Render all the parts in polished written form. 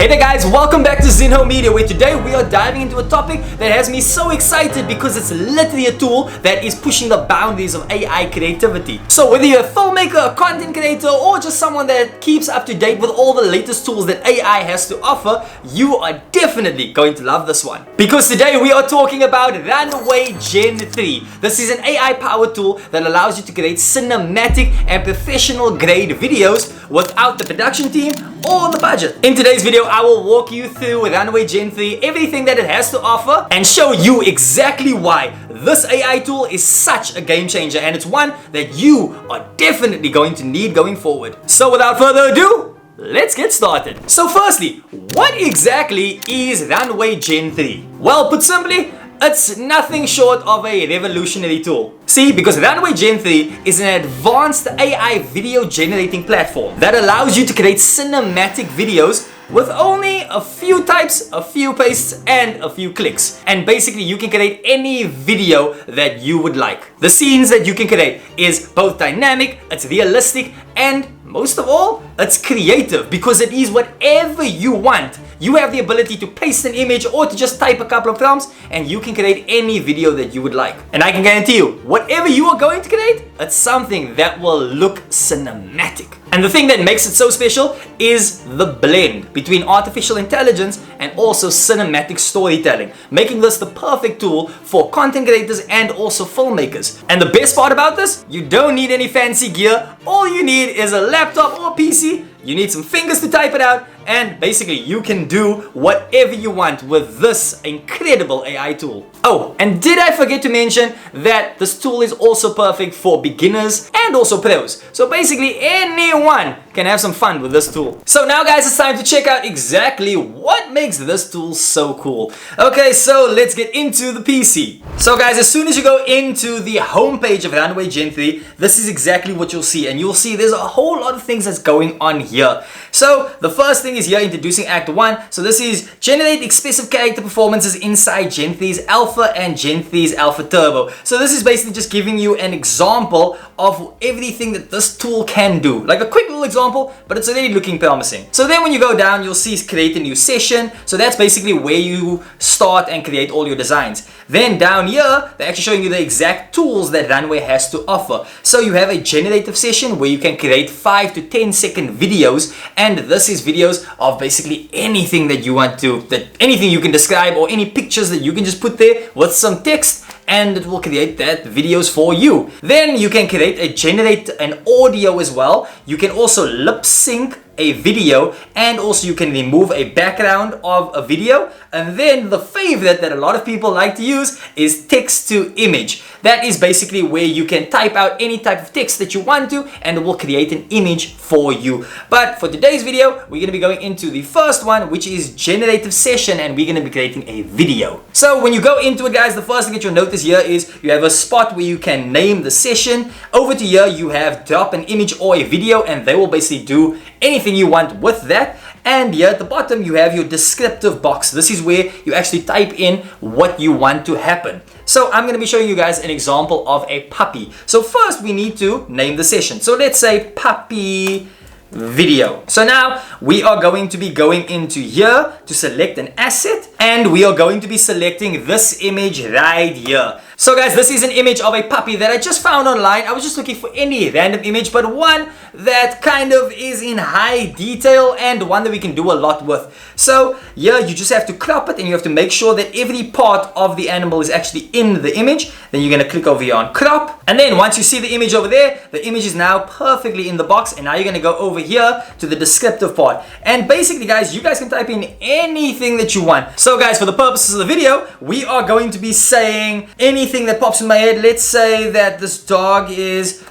Hey there guys, welcome back to Zinho Media, where today we are diving into a topic that has me so excited because it's literally a tool that is pushing the boundaries of AI creativity. So whether you're a filmmaker, a content creator, or just someone that keeps up to date with all the latest tools that AI has to offer, you are definitely going to love this one. Because today we are talking about Runway Gen 3. This is an AI powered tool that allows you to create cinematic and professional grade videos without the production team or the budget. In today's video, I will walk you through Runway Gen 3, everything that it has to offer, and show you exactly why this AI tool is such a game changer, and it's one that you are definitely going to need going forward. So without further ado, let's get started. So firstly, what exactly is Runway Gen 3? Well, put simply, it's nothing short of a revolutionary tool. See, because Runway Gen 3 is an advanced AI video generating platform that allows you to create cinematic videos with only a few types, a few pastes, and a few clicks. And basically you can create any video that you would like. The scenes that you can create is both dynamic, it's realistic, and most of all, it's creative because it is whatever you want. You have the ability to paste an image or to just type a couple of prompts and you can create any video that you would like. And I can guarantee you, whatever you are going to create, it's something that will look cinematic. And the thing that makes it so special is the blend between artificial intelligence and also cinematic storytelling, making this the perfect tool for content creators and also filmmakers. And the best part about this, you don't need any fancy gear. All you need is a laptop or PC. You need some fingers to type it out, and basically you can do whatever you want with this incredible AI tool. Oh, and did I forget to mention that this tool is also perfect for beginners and also pros. So basically anyone can have some fun with this tool. So now guys, it's time to check out exactly what makes this tool so cool. Okay, so let's get into the PC. So guys, as soon as you go into the homepage of Runway Gen 3, this is exactly what you'll see, and you'll see there's a whole lot of things that's going on here. So the first thing is here introducing Act 1. So this is generate expressive character performances inside Gen 3's Alpha and Gen 3's Alpha Turbo. So this is basically just giving you an example of everything that this tool can do. Like a quick little example, but it's already looking promising. So then when you go down, you'll see create a new session. So that's basically where you start and create all your designs. Then down here, they're actually showing you the exact tools that Runway has to offer. So you have a generative session where you can create 5 to 10 second videos, and this is videos of basically anything that you want to, anything you can describe, or any pictures that you can just put there with some text, and it will create that videos for you. Then you can generate an audio as well. You can also lip sync a video, and also you can remove a background of a video. And then the favorite that a lot of people like to use is text to image. That is basically where you can type out any type of text that you want to, and it will create an image for you. But for today's video, we're going to be going into the first one, which is generative session, and we're going to be creating a video. So when you go into it, guys, the first thing that you'll notice here is you have a spot where you can name the session. Over to here, you have drop an image or a video, and they will basically do anything you want with that. And here at the bottom, you have your descriptive box. This is where you actually type in what you want to happen. So I'm going to be showing you guys an example of a puppy. So first we need to name the session. So let's say puppy video. So now we are going to be going into here to select an asset, and we are going to be selecting this image right here. So guys, this is an image of a puppy that I just found online. I was just looking for any random image, but one that kind of is in high detail and one that we can do a lot with. So here you just have to crop it, and you have to make sure that every part of the animal is actually in the image. Then you're going to click over here on crop, and then once you see the image over there, the image is now perfectly in the box. And now you're going to go over here to the descriptive part, and basically guys, you guys can type in anything that you want. So guys, for the purposes of the video, we are going to be saying anything that pops in my head. Let's say that this dog is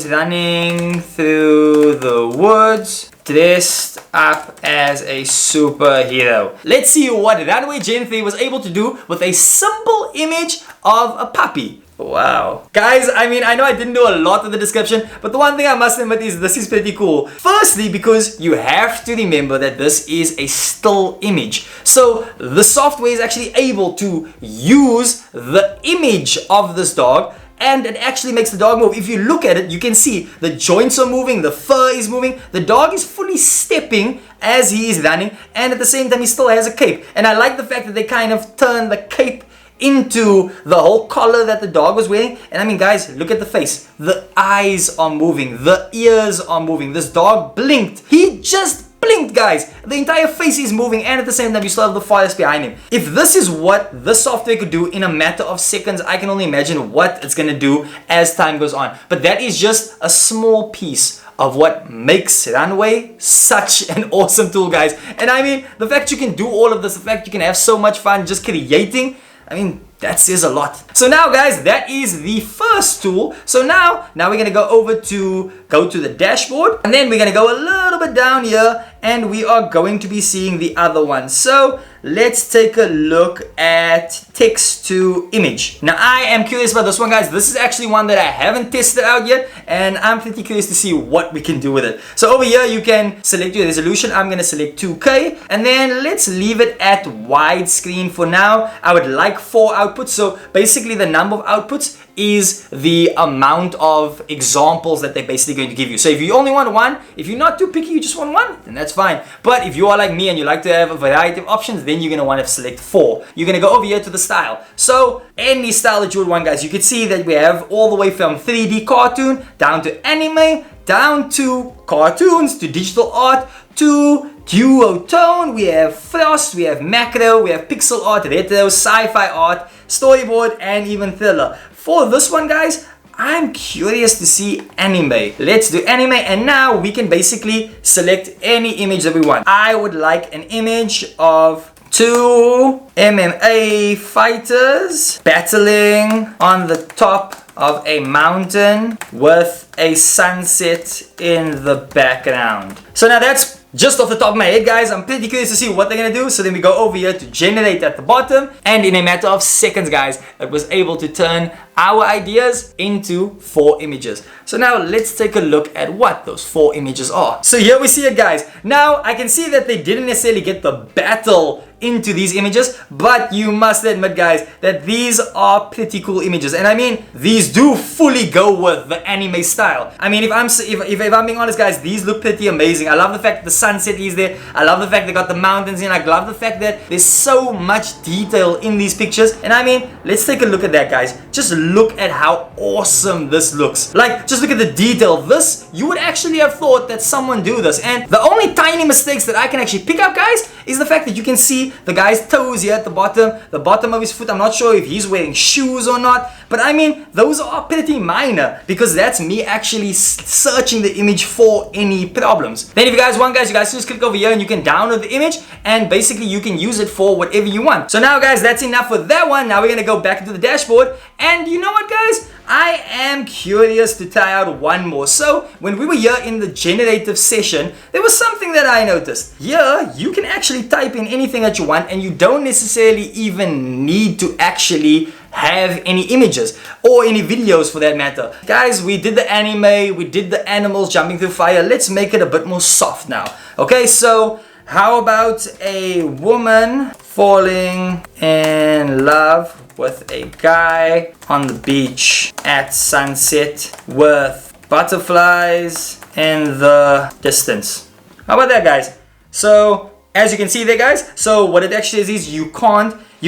running through the woods dressed up as a superhero. Let's see what Runway Gen 3 was able to do with a simple image of a puppy. Wow. Guys, I mean, I know I didn't do a lot of the description, but the one thing I must admit is this is pretty cool. Firstly, because you have to remember that this is a still image. So the software is actually able to use the image of this dog and it actually makes the dog move. If you look at it, you can see the joints are moving, the fur is moving, the dog is fully stepping as he is running, and at the same time he still has a cape. And I like the fact that they kind of turn the cape into the whole collar that the dog was wearing. And I mean, guys, look at the face. The eyes are moving, the ears are moving. This dog blinked. He just blinked, guys. The entire face is moving, and at the same time you still have the forest behind him. If this is what the software could do in a matter of seconds, I can only imagine what it's gonna do as time goes on. But that is just a small piece of what makes Runway such an awesome tool, guys. And I mean, the fact you can do all of this, the fact you can have so much fun just creating, I mean, that says a lot. So now, guys, that is the first tool. So now we're gonna go to the dashboard, and then we're gonna go a little bit down here, and we are going to be seeing the other one. So let's take a look at text to image. Now I am curious about this one, guys. This is actually one that I haven't tested out yet, and I'm pretty curious to see what we can do with it. So over here you can select your resolution. I'm gonna select 2K, and then let's leave it at widescreen for now. I would like 4 outputs. So basically the number of outputs is the amount of examples that they're basically going to give you. So if you only want 1, if you're not too picky, you just want 1, then that's fine. But if you are like me and you like to have a variety of options, then you're going to want to select 4. You're going to go over here to the style. So any style that you would want, guys, you can see that we have all the way from 3D cartoon down to anime, down to cartoons, to digital art, to duotone. We have frost, we have macro, we have pixel art, retro, sci-fi art, storyboard, and even thriller. For this one, guys, I'm curious to see anime. Let's do anime, and now we can basically select any image that we want. I would like an image of 2 MMA fighters battling on the top of a mountain with a sunset in the background. So now that's just off the top of my head, guys. I'm pretty curious to see what they're gonna do. So then we go over here to generate at the bottom, and in a matter of seconds, guys, it was able to turn our ideas into 4 images. So now let's take a look at what those 4 images are. So here we see it, guys. Now I can see that they didn't necessarily get the battle into these images, but you must admit, guys, that these are pretty cool images. And I mean, these do fully go with the anime style. I mean, if I'm being honest, guys, these look pretty amazing. I love the fact that the sunset is there. I love the fact they got the mountains in. I love the fact that there's so much detail in these pictures. And I mean, let's take a look at that, guys. Just look at how awesome this looks. Like, just look at the detail. This, you would actually have thought that someone do this. And the only tiny mistakes that I can actually pick up, guys, is the fact that you can see the guy's toes here at the bottom of his foot. I'm not sure if he's wearing shoes or not, but I mean, those are pretty minor, because that's me actually searching the image for any problems. Then if you guys want, guys, you guys can just click over here and you can download the image, and basically you can use it for whatever you want. So now, guys, that's enough for that one. Now we're gonna go back into the dashboard, and you know what, guys? I am curious to try out one more. So when we were here in the generative session, there was something that I noticed. Here, you can actually type in anything that you want, and you don't necessarily even need to actually have any images or any videos for that matter. Guys, we did the anime, we did the animals jumping through fire. Let's make it a bit more soft now. Okay, so how about a woman falling in love with a guy on the beach at sunset with butterflies in the distance? How about that, guys? So as you can see there, guys, so what it actually is you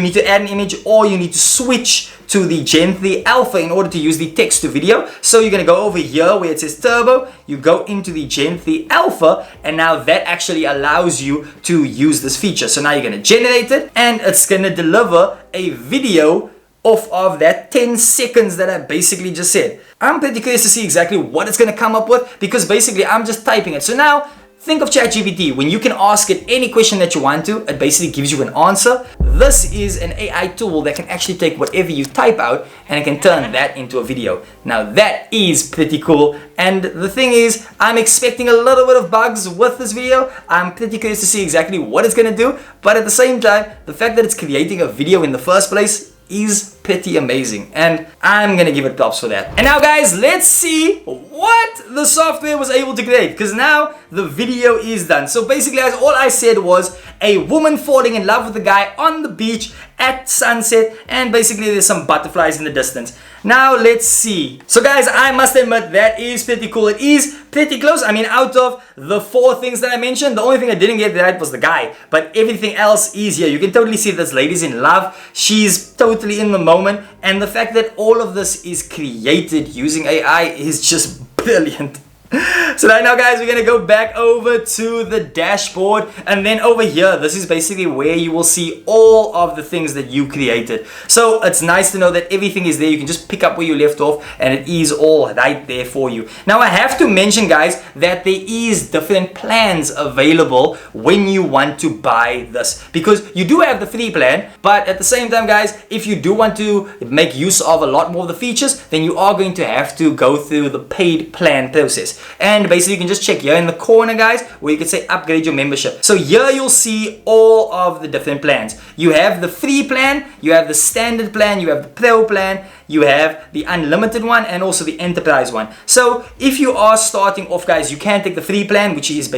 need to add an image, or you need to switch to the Gen 3 Alpha in order to use the text to video. So you're gonna go over here where it says turbo, you go into the Gen 3 Alpha, and now that actually allows you to use this feature. So now you're gonna generate it, and it's gonna deliver a video off of that 10 seconds that I basically just said. I'm pretty curious to see exactly what it's gonna come up with, because basically I'm just typing it. So now think of ChatGPT. When you can ask it any question that you want to, it basically gives you an answer. This is an AI tool that can actually take whatever you type out and it can turn that into a video. Now that is pretty cool. And the thing is, I'm expecting a little bit of bugs with this video. I'm pretty curious to see exactly what it's gonna do. But at the same time, the fact that it's creating a video in the first place is pretty amazing, and I'm gonna give it props for that. And now, guys, let's see what the software was able to create, because now the video is done. So basically, guys, all I said was a woman falling in love with a guy on the beach at sunset, and basically there's some butterflies in the distance. Now let's see. So guys, I must admit that is pretty cool. It is pretty close. I mean, out of the 4 things that I mentioned, the only thing I didn't get right was the guy, but everything else is here. You can totally see this lady's in love. She's totally in the moment, and the fact that all of this is created using AI is just brilliant. So right now guys, we're gonna go back over to the dashboard, and then over here, this is basically where you will see all of the things that you created. So it's nice to know that everything is there. You can just pick up where you left off, and it is all right there for you. Now I have to mention guys that there is different plans available when you want to buy this, because you do have the free plan, but at the same time guys, if you do want to make use of a lot more of the features, then you are going to have to go through the paid plan process. And basically you can just check here in the corner guys, where you can say upgrade your membership. So here you'll see all of the different plans. You have the free plan, you have the standard plan, you have the pro plan, you have the unlimited one, and also the enterprise one. So if you are starting off guys, you can take the free plan, which is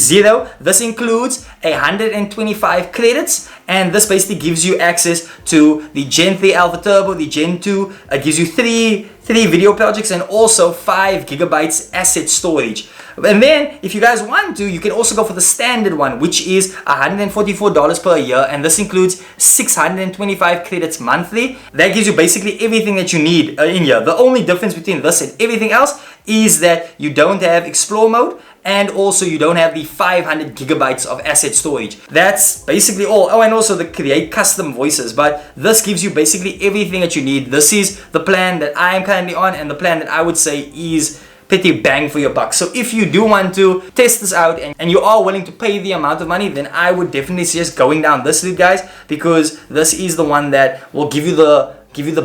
0. This includes 125 credits, and this basically gives you access to the Gen 3 Alpha Turbo, the Gen 2, it gives you three video projects, and also 5 gigabytes asset storage. And then if you guys want to, you can also go for the standard one, which is $144 per year, and this includes 625 credits monthly. That gives you basically everything that you need in here. The only difference between this and everything else is that you don't have explore mode, and also you don't have the 500 gigabytes of asset storage. That's basically all. Oh, and also the create custom voices, but this gives you basically everything that you need. This is the plan that I am currently on, and the plan that I would say is pretty bang for your buck. So if you do want to test this out, and you are willing to pay the amount of money, then I would definitely suggest going down this route guys, because this is the one that will give you the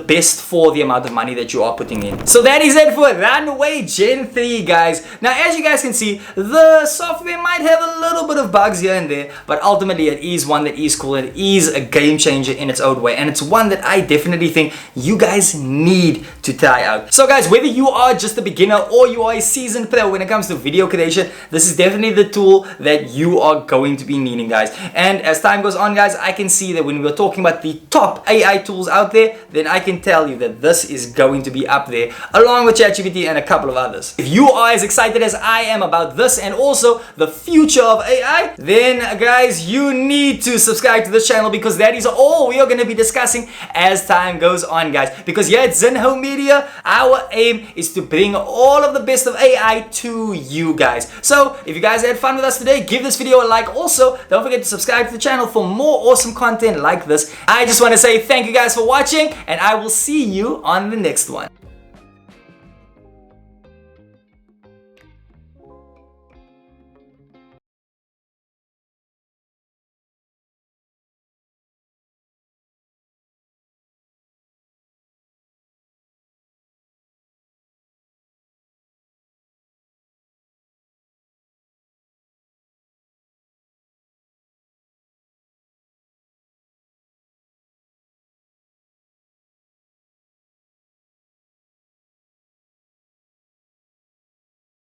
best for the amount of money that you are putting in. So that is it for Runway Gen 3 guys. Now as you guys can see, the software might have a little bit of bugs here and there, but ultimately it is one that is cool, and it is a game changer in its own way, and it's one that I definitely think you guys need to try out. So guys, whether you are just a beginner or you are a seasoned pro when it comes to video creation, this is definitely the tool that you are going to be needing guys. And as time goes on guys, I can see that when we were talking about the top AI tools out there, then I can tell you that this is going to be up there along with ChatGPT and a couple of others. If you are as excited as I am about this and also the future of AI, then guys, you need to subscribe to this channel, because that is all we are going to be discussing as time goes on guys. Because here at Zinho Media, our aim is to bring all of the best of AI to you guys. So if you guys had fun with us today, give this video a like. Also, don't forget to subscribe to the channel for more awesome content like this. I just want to say thank you guys for watching, and I will see you on the next one.